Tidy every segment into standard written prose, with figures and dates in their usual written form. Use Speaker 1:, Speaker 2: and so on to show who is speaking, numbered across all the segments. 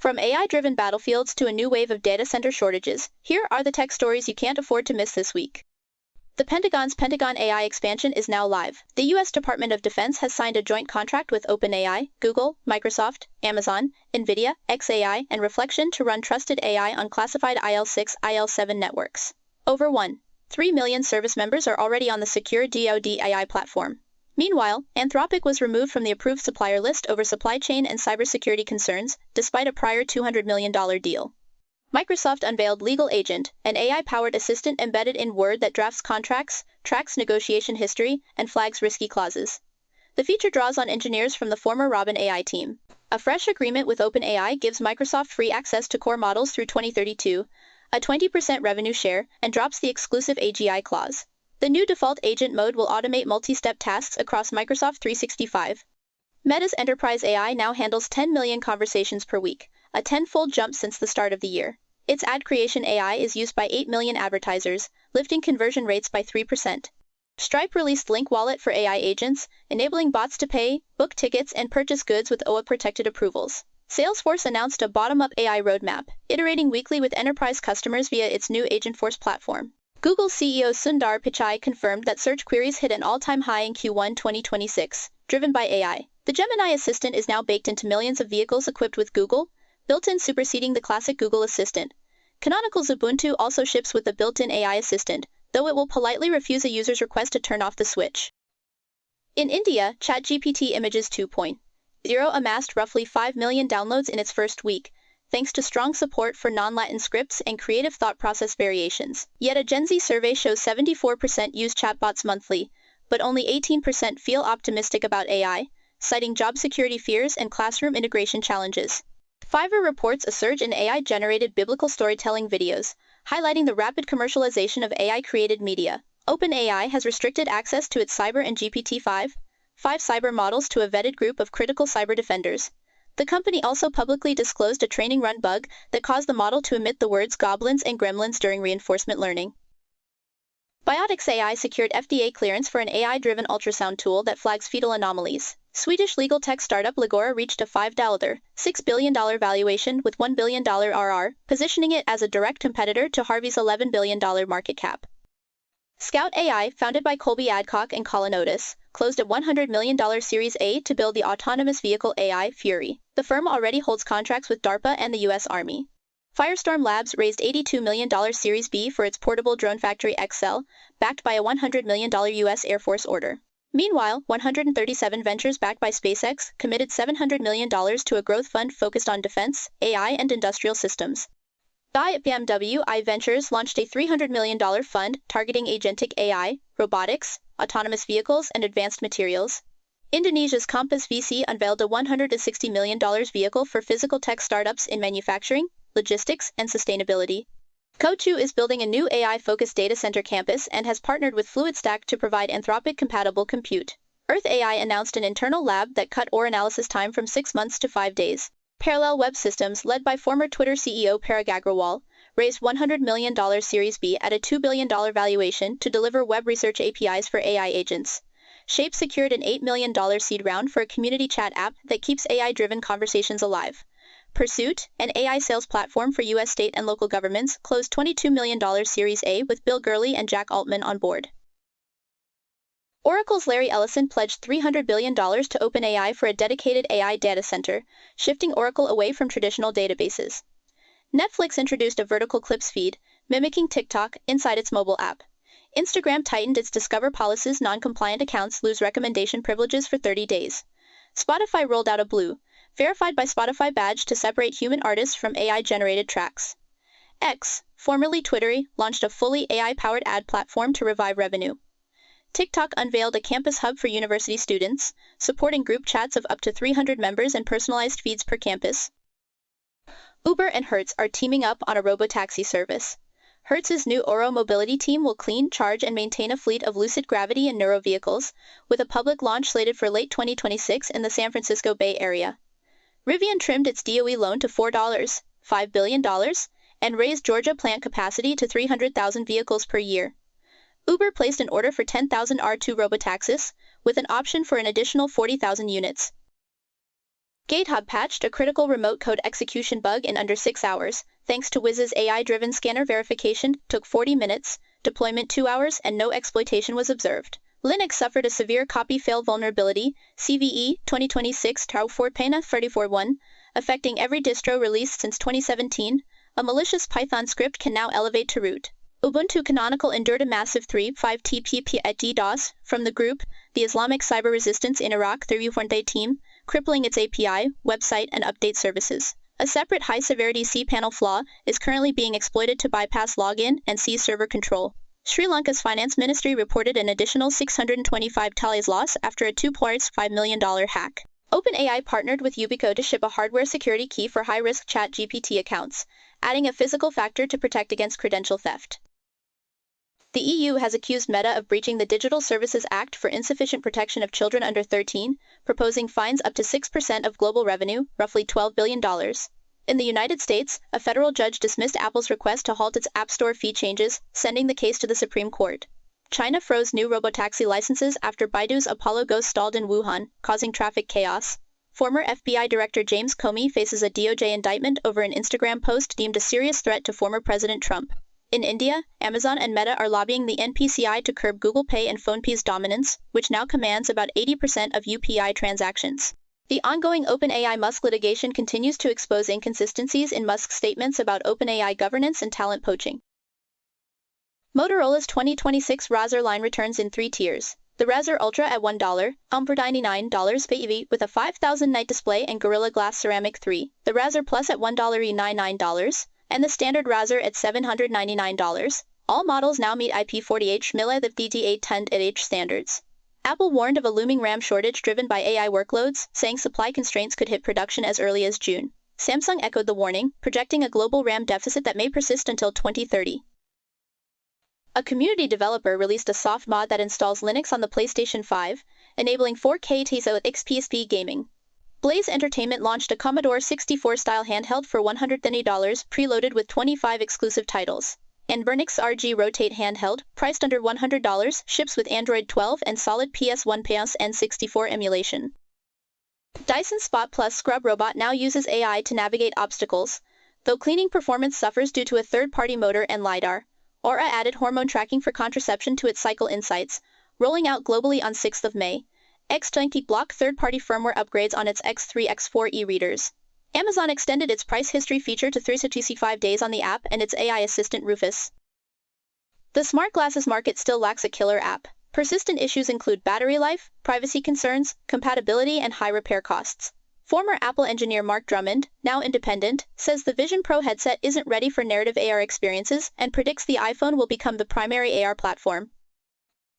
Speaker 1: From AI-driven battlefields to a new wave of data center shortages, here are the tech stories you can't afford to miss this week. The Pentagon's Pentagon AI expansion is now live. The U.S. Department of Defense has signed a joint contract with OpenAI, Google, Microsoft, Amazon, Nvidia, xAI, and Reflection to run trusted AI on classified IL-6, IL-7 networks. Over 1.3 million service members are already on the secure DoD AI platform. Meanwhile, Anthropic was removed from the approved supplier list over supply chain and cybersecurity concerns, despite a prior $200 million deal. Microsoft unveiled Legal Agent, an AI-powered assistant embedded in Word that drafts contracts, tracks negotiation history, and flags risky clauses. The feature draws on engineers from the former Robin AI team. A fresh agreement with OpenAI gives Microsoft free access to core models through 2032, a 20% revenue share, and drops the exclusive AGI clause. The new default agent mode will automate multi-step tasks across Microsoft 365. Meta's Enterprise AI now handles 10 million conversations per week, a tenfold jump since the start of the year. Its ad creation AI is used by 8 million advertisers, lifting conversion rates by 3%. Stripe released Link Wallet for AI agents, enabling bots to pay, book tickets, and purchase goods with OAuth-protected approvals. Salesforce announced a bottom-up AI roadmap, iterating weekly with enterprise customers via its new Agentforce platform. Google CEO Sundar Pichai confirmed that search queries hit an all-time high in Q1 2026, driven by AI. The Gemini Assistant is now baked into millions of vehicles equipped with Google, built-in superseding the classic Google Assistant. Canonical's Ubuntu also ships with the built-in AI assistant, though it will politely refuse a user's request to turn off the switch. In India, ChatGPT Images 2.0 amassed roughly 5 million downloads in its first week, thanks to strong support for non-Latin scripts and creative thought process variations. Yet a Gen Z survey shows 74% use chatbots monthly, but only 18% feel optimistic about AI, citing job security fears and classroom integration challenges. Fiverr reports a surge in AI-generated biblical storytelling videos, highlighting the rapid commercialization of AI-created media. OpenAI has restricted access to its Cyber and GPT-5 cyber models to a vetted group of critical cyber defenders. The company also publicly disclosed a training run bug that caused the model to emit the words goblins and gremlins during reinforcement learning. Biotics AI secured FDA clearance for an AI-driven ultrasound tool that flags fetal anomalies. Swedish legal tech startup Legora reached a $5.6 billion valuation with $1 billion RR, positioning it as a direct competitor to Harvey's $11 billion market cap. Scout AI, founded by Colby Adcock and Colin Otis, closed a $100 million Series A to build the autonomous vehicle AI Fury. The firm already holds contracts with DARPA and the U.S. Army. Firestorm Labs raised $82 million Series B for its portable drone factory XL, backed by a $100 million U.S. Air Force order. Meanwhile, 137 Ventures backed by SpaceX committed $700 million to a growth fund focused on defense, AI, and industrial systems. BMW I Ventures launched a $300 million fund targeting agentic AI, robotics, autonomous vehicles, and advanced materials. Indonesia's Compass VC unveiled a $160 million vehicle for physical tech startups in manufacturing, logistics, and sustainability. Coatue is building a new AI-focused data center campus and has partnered with FluidStack to provide Anthropic-compatible compute. Earth AI announced an internal lab that cut OR analysis time from 6 months to 5 days. Parallel Web Systems, led by former Twitter CEO Parag Agrawal, raised $100 million Series B at a $2 billion valuation to deliver web research APIs for AI agents. Shape secured an $8 million seed round for a community chat app that keeps AI-driven conversations alive. Pursuit, an AI sales platform for U.S. state and local governments, closed $22 million Series A with Bill Gurley and Jack Altman on board. Oracle's Larry Ellison pledged $300 billion to OpenAI for a dedicated AI data center, shifting Oracle away from traditional databases. Netflix introduced a vertical clips feed, mimicking TikTok, inside its mobile app. Instagram tightened its Discover policies. Non-compliant accounts lose recommendation privileges for 30 days. Spotify rolled out a Blue, verified by Spotify badge to separate human artists from AI-generated tracks. X, formerly Twittery, launched a fully AI-powered ad platform to revive revenue. TikTok unveiled a campus hub for university students, supporting group chats of up to 300 members and personalized feeds per campus. Uber and Hertz are teaming up on a robotaxi service. Hertz's new Oro mobility team will clean, charge, and maintain a fleet of Lucid Gravity and Neuro vehicles, with a public launch slated for late 2026 in the San Francisco Bay Area. Rivian trimmed its DOE loan to $4.5 billion and raised Georgia plant capacity to 300,000 vehicles per year. Uber placed an order for 10,000 R2 robotaxis, with an option for an additional 40,000 units. GitHub patched a critical remote code execution bug in under 6 hours, thanks to Wiz's AI-driven scanner verification, took 40 minutes, deployment 2 hours, and no exploitation was observed. Linux suffered a severe copy fail vulnerability, CVE 2026-4.34.1, affecting every distro released since 2017. A malicious Python script can now elevate to root. Ubuntu Canonical endured a massive 3.5 Tbps DDoS from the group, the Islamic Cyber Resistance in Iraq 3.4 team, crippling its API, website, and update services. A separate high-severity cPanel flaw is currently being exploited to bypass login and seize server control. Sri Lanka's finance ministry reported an additional 625 tallies loss after a $2.5 million hack. OpenAI partnered with Yubico to ship a hardware security key for high-risk ChatGPT accounts, adding a physical factor to protect against credential theft. The EU has accused Meta of breaching the Digital Services Act for insufficient protection of children under 13, proposing fines up to 6% of global revenue, roughly $12 billion. In the United States, a federal judge dismissed Apple's request to halt its App Store fee changes, sending the case to the Supreme Court. China froze new robotaxi licenses after Baidu's Apollo Go stalled in Wuhan, causing traffic chaos. Former FBI Director James Comey faces a DOJ indictment over an Instagram post deemed a serious threat to former President Trump. In India, Amazon and Meta are lobbying the NPCI to curb Google Pay and PhonePe's dominance, which now commands about 80% of UPI transactions. The ongoing OpenAI Musk litigation continues to expose inconsistencies in Musk's statements about OpenAI governance and talent poaching. Motorola's 2026 Razr line returns in 3 tiers. The Razr Ultra at $1, for $99 PEV with a 5,000 nit display and Gorilla Glass Ceramic 3. The Razr Plus at $199, and the standard Razr at $799. All models now meet IP48 DDA10 standards. Apple warned of a looming RAM shortage driven by AI workloads, saying supply constraints could hit production as early as June. Samsung echoed the warning, projecting a global RAM deficit that may persist until 2030. A community developer released a soft mod that installs Linux on the PlayStation 5, enabling 4K XPSP gaming. Blaze Entertainment launched a Commodore 64-style handheld for $130, preloaded with 25 exclusive titles. And Vernix RG Rotate handheld, priced under $100, ships with Android 12 and solid PS1 N64 emulation. Dyson Spot Plus Scrub Robot now uses AI to navigate obstacles, though cleaning performance suffers due to a third-party motor and LiDAR. Aura added hormone tracking for contraception to its Cycle Insights, rolling out globally on 6th of May. X20 block third-party firmware upgrades on its X3, X4 e-readers. Amazon extended its price history feature to 365 days on the app and its AI assistant Rufus. The smart glasses market still lacks a killer app. Persistent issues include battery life, privacy concerns, compatibility, and high repair costs. Former Apple engineer Mark Drummond, now independent, says the Vision Pro headset isn't ready for narrative AR experiences and predicts the iPhone will become the primary AR platform.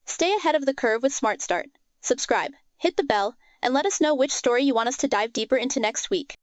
Speaker 1: Stay ahead of the curve with SmartStart. Subscribe, hit the bell, and let us know which story you want us to dive deeper into next week.